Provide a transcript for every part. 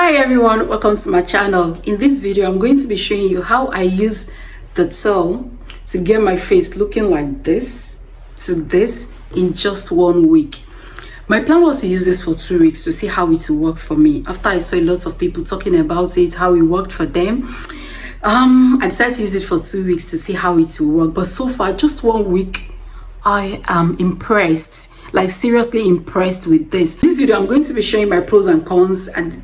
Hi everyone, welcome to my channel. In this video I'm going to be showing you how I use DETTOL to get my face looking like this to this in just 1 week. My plan was to use this for 2 weeks to see how it will work for me. After I saw a lot of people talking about it, how it worked for them, I decided to use it for 2 weeks to see how it will work. But so far, just 1 week, I am impressed, like seriously impressed with this. This video I'm going to be showing my pros and cons and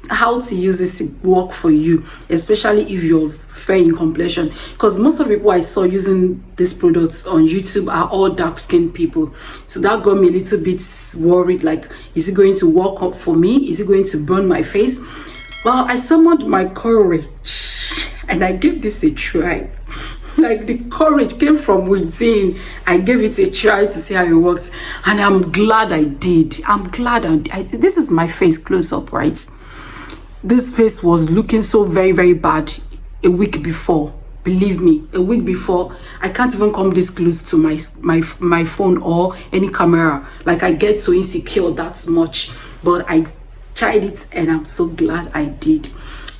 how to use this to work for you, especially if you're fair in complexion, because most of the people I saw using these products on YouTube are all dark-skinned people. So that got me a little bit worried, like, is it going to work up for me? Is it going to burn my face? Well, I summoned my courage and I gave this a try. Like, the courage came from within. I gave it a try to see how it worked, and I'm glad I did. I'm glad this is my face close up, right? This face was looking so very bad a week before. Believe me, a week before. I can't even come this close to my phone or any camera. Like, I get so insecure that much. But I tried it and I'm so glad I did.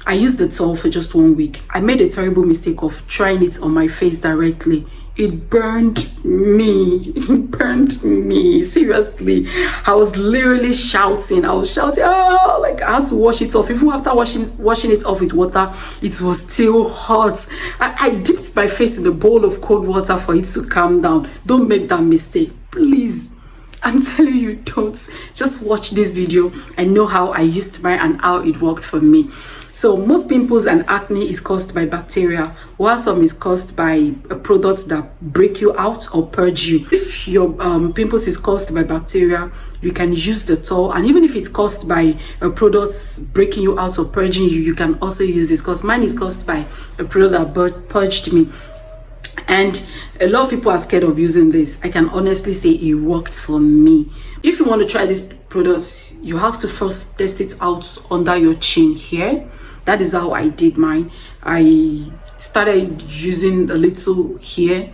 I used the DETTOL for just 1 week. I made a terrible mistake of trying it on my face directly. It burned me. It burned me. Seriously. I was literally shouting. I was shouting, oh, like I had to wash it off. Even after washing it off with water, it was still hot. I dipped my face in a bowl of cold water for it to calm down. Don't make that mistake, please. I'm telling you, don't. Just watch this video and know how I used mine and how it worked for me. So most pimples and acne is caused by bacteria, while some is caused by products that break you out or purge you. If your pimples is caused by bacteria, you can use the DETTOL, and even if it's caused by products breaking you out or purging you, you can also use this, because mine is caused by a product that purged me. And a lot of people are scared of using this. I can honestly say it worked for me. If you want to try this product, you have to first test it out under your chin here. That is how I did mine. I started using a little here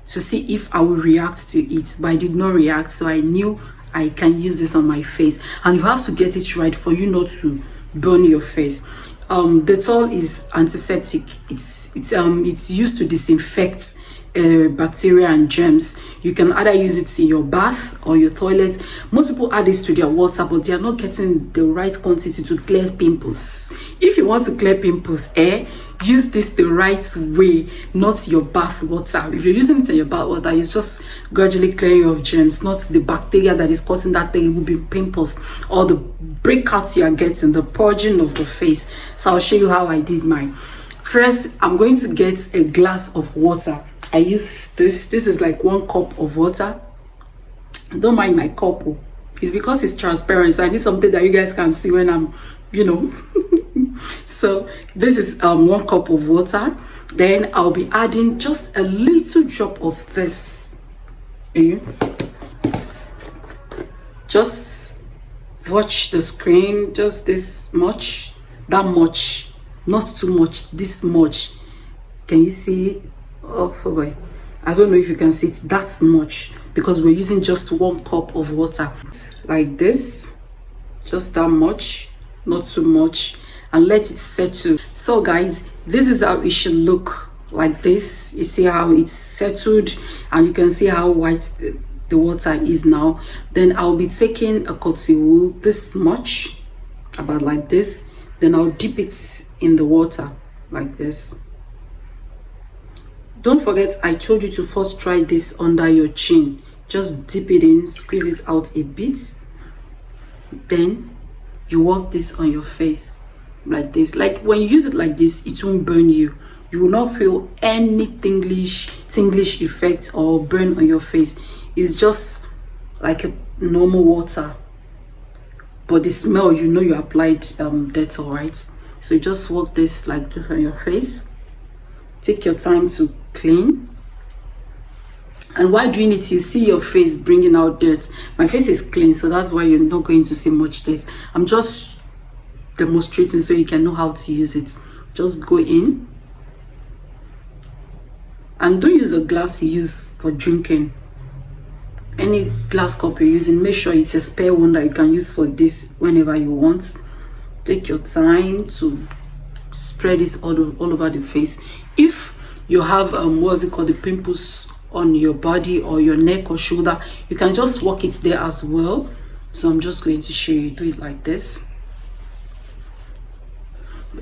to see if I would react to it, but I did not react, so I knew I can use this on my face. And you have to get it right for you not to burn your face. DETTOL is antiseptic. It's used to disinfect bacteria and germs. You can either use it in your bath or your toilet. Most people add this to their water, but they are not getting the right quantity to clear pimples. If you want to clear pimples, use this the right way, not your bath water. If you're using it in your bath water, it's just gradually clearing of germs, not the bacteria that is causing that terrible pimples or the breakouts you are getting, the purging of the face. So I'll show you how I did mine. First, I'm going to get a glass of water. I use this is like 1 cup of water. Don't mind my cup, it's because it's transparent, so I need something that you guys can see when I'm, So this is 1 cup of water. Then I'll be adding just a little drop of this. Just watch the screen, just this much, that much, not too much, this much. Can you see it? Oh boy, I don't know if you can see it, that's much, because we're using just 1 cup of water. Like this, just that much, not too much, and let it settle. So guys, this is how it should look, like this. You see how it's settled, and you can see how white the water is now. Then I'll be taking a cotton wool, this much, about like this. Then I'll dip it in the water like this. Don't forget, I told you to first try this under your chin. Just dip it in, squeeze it out a bit. Then you work this on your face like this. Like, when you use it like this, it won't burn you. You will not feel any tinglish effect or burn on your face. It's just like a normal water. But the smell, you applied DETTOL, right? So you just work this like this on your face. Take your time to clean, and while doing it, you see your face bringing out dirt. My face is clean, so that's why you're not going to see much dirt. I'm just demonstrating so you can know how to use it. Just go in, and don't use a glass you use for drinking. Any glass cup you're using, make sure it's a spare one that you can use for this whenever you want. Take your time to spread this all over the face. If you have what's it called, the pimples on your body or your neck or shoulder, you can just work it there as well. So I'm just going to show you. Do it like this.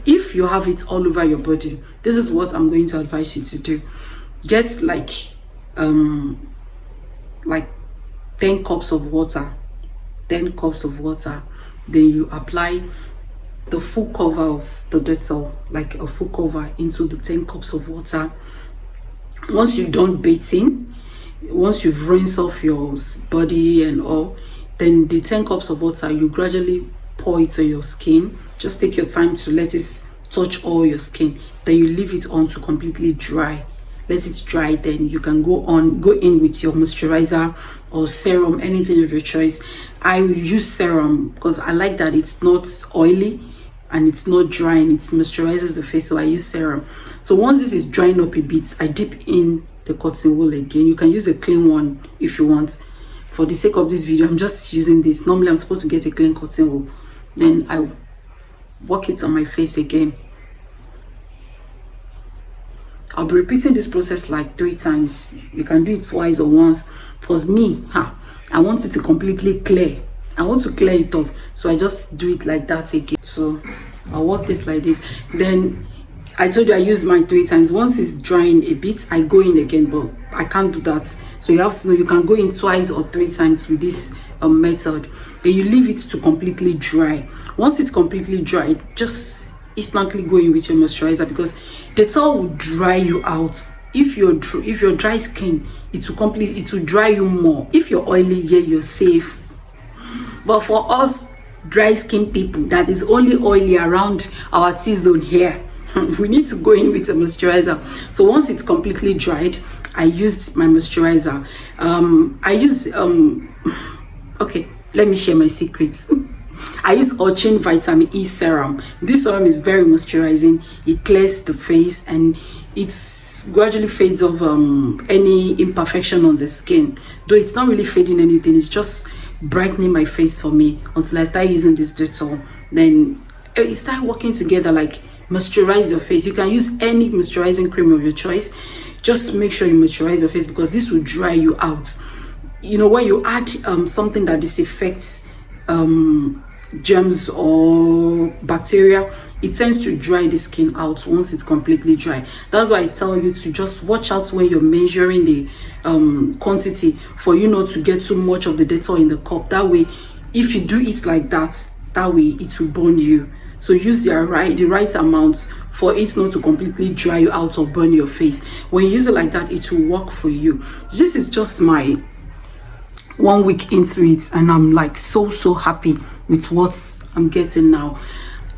If you have it all over your body, this is what I'm going to advise you to do. Get like 10 cups of water. 10 cups of water. Then you apply the full cover of the Dettol, like a full cover, into the 10 cups of water. Once you've done bathing, once you've rinsed off your body and all, then the 10 cups of water, you gradually pour it on your skin. Just take your time to let it touch all your skin. Then you leave it on to completely dry. Let it dry, then you can go in with your moisturizer or serum, anything of your choice. I use serum because I like that it's not oily and it's not dry and it moisturizes the face, so I use serum. So once this is drying up a bit, I dip in the cotton wool again. You can use a clean one if you want. For the sake of this video, I'm just using this. Normally I'm supposed to get a clean cotton wool. Then I work it on my face again. I'll be repeating this process like 3 times. You can do it twice or once. Because me, I want it to completely clear. I want to clear it off. So I just do it like that again. So I'll work this like this. Then I told you I use mine 3 times. Once it's drying a bit, I go in again, but I can't do that. So you have to know you can go in twice or 3 times with this method. Then you leave it to completely dry. Once it's completely dried, just instantly go in with your moisturizer, because Dettol will dry you out. If you're dry skin, it will dry you more. If you're oily, yeah, you're safe. But for us dry skin people that is only oily around our T-zone here, we need to go in with a moisturizer. So once it's completely dried, I used my moisturizer. I use okay, let me share my secrets. I use Vitamin E serum. This serum is very moisturizing. It clears the face and it gradually fades off any imperfection on the skin. Though it's not really fading anything, it's just brightening my face for me until I start using this Dettol. Then it start working together, like moisturize your face. You can use any moisturizing cream of your choice. Just make sure you moisturize your face, because this will dry you out. You know, when you add something that disinfects germs or bacteria, it tends to dry the skin out once it's completely dry. That's why I tell you to just watch out when you're measuring the quantity, for you not to get too much of the Dettol in the cup. That way, if you do it like that, it will burn you. So use the right amount for it not to completely dry you out or burn your face. When you use it like that, it will work for you. This is just my 1 week into it, and I'm like so happy with what I'm getting now.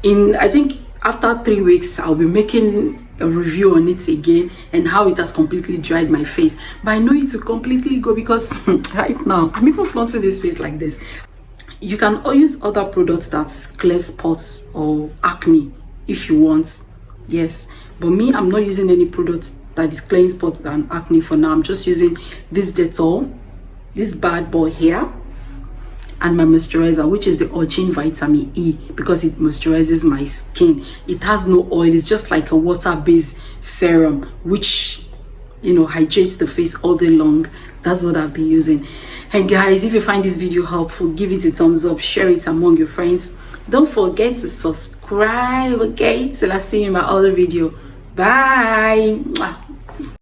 I think after 3 weeks, I'll be making a review on it again and how it has completely dried my face. But I know it will completely go, because right now I'm even flaunting this face like this. You can use other products that clear spots or acne if you want, yes, but me, I'm not using any products that is clearing spots and acne for now. I'm just using this Dettol, this bad boy here, and my moisturizer, which is the Vitamin E, because it moisturizes my skin. It has no oil. It's just like a water-based serum, which, you know, hydrates the face all day long. That's what I've been using. And guys, if you find this video helpful, give it a thumbs up, share it among your friends. Don't forget to subscribe, okay? Till I see you in my other video. Bye.